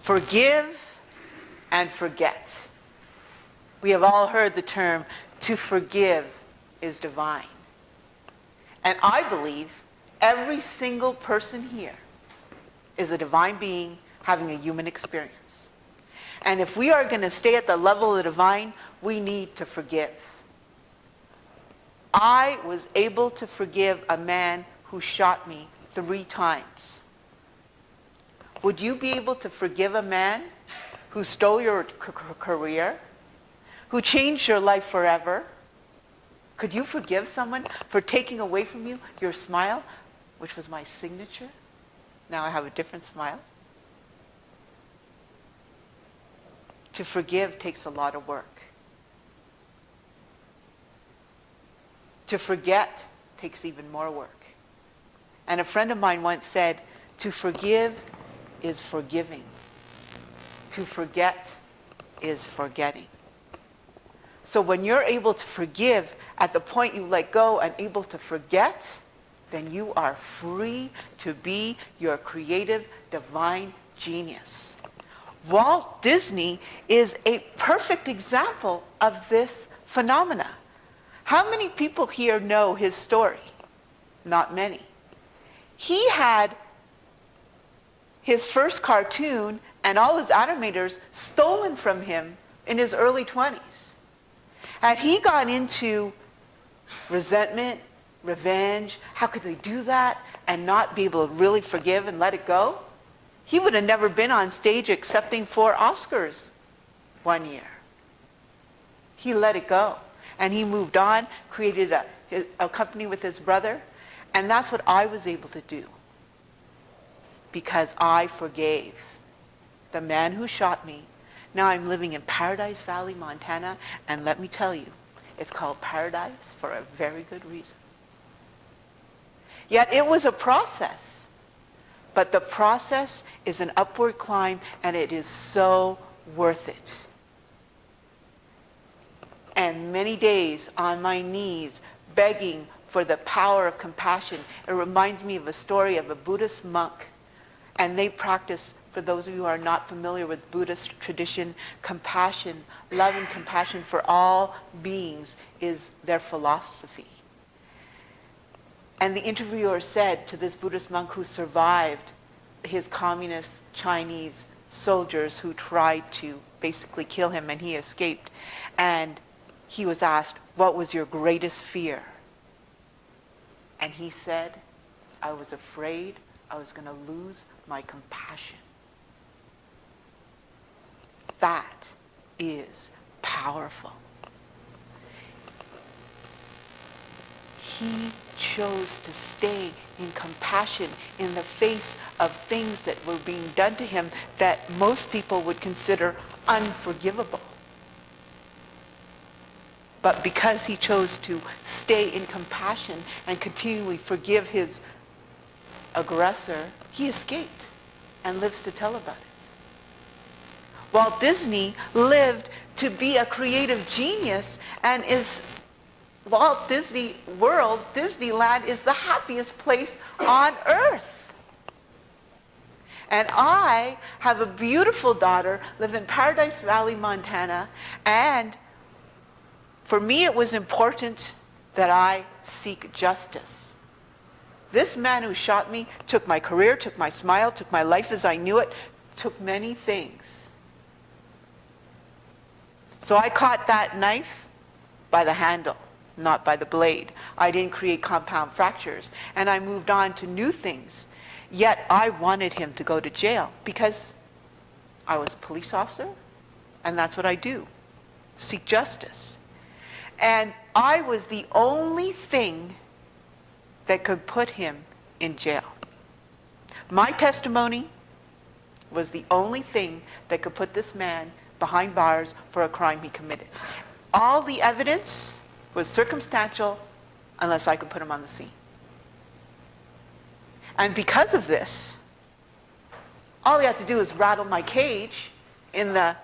Forgive and forget. We have all heard the term, to forgive is divine. And I believe every single person here is a divine being having a human experience. And if we are going to stay at the level of the divine, we need to forgive. I was able to forgive a man who shot me 3 times. Would you be able to forgive a man who stole your career, who changed your life forever? Could you forgive someone for taking away from you your smile, which was my signature? Now I have a different smile. To forgive takes a lot of work. To forget takes even more work. And a friend of mine once said, to forgive is forgiving. To forget is forgetting. So when you're able to forgive at the point you let go and able to forget, then you are free to be your creative, divine genius. Walt Disney is a perfect example of this phenomena. How many people here know his story? Not many. He had his first cartoon and all his animators stolen from him in his early 20s. And he got into resentment, revenge. How could they do that and not be able to really forgive and let it go? He would have never been on stage accepting 4 Oscars one year. He let it go. And he moved on, created a company with his brother. And that's what I was able to do. Because I forgave the man who shot me. Now I'm living in Paradise Valley, Montana. And let me tell you, it's called paradise for a very good reason. Yet it was a process. But the process is an upward climb, and it is so worth it. And many days on my knees, begging for the power of compassion. It reminds me of a story of a Buddhist monk. And they practice, for those of you who are not familiar with Buddhist tradition, compassion, love and compassion for all beings is their philosophy. And the interviewer said to this Buddhist monk who survived his communist Chinese soldiers who tried to basically kill him, and he escaped. And he was asked, what was your greatest fear? And he said, I was afraid I was going to lose my compassion. That is powerful. He chose to stay in compassion in the face of things that were being done to him that most people would consider unforgivable. But because he chose to stay in compassion and continually forgive his aggressor, he escaped and lives to tell about it. Walt Disney lived to be a creative genius, and is Walt Disney World, Disneyland, is the happiest place on earth. And I have a beautiful daughter, live in Paradise Valley, Montana, and for me it was important that I seek justice. This man who shot me took my career, took my smile, took my life as I knew it, took many things. So I caught that knife by the handle, not by the blade. I didn't create compound fractures, and I moved on to new things. Yet I wanted him to go to jail because I was a police officer, and that's what I do, seek justice. And I was the only thing that could put him in jail. My testimony was the only thing that could put this man behind bars for a crime he committed. All the evidence was circumstantial unless I could put him on the scene. And because of this, all he had to do was rattle my cage in the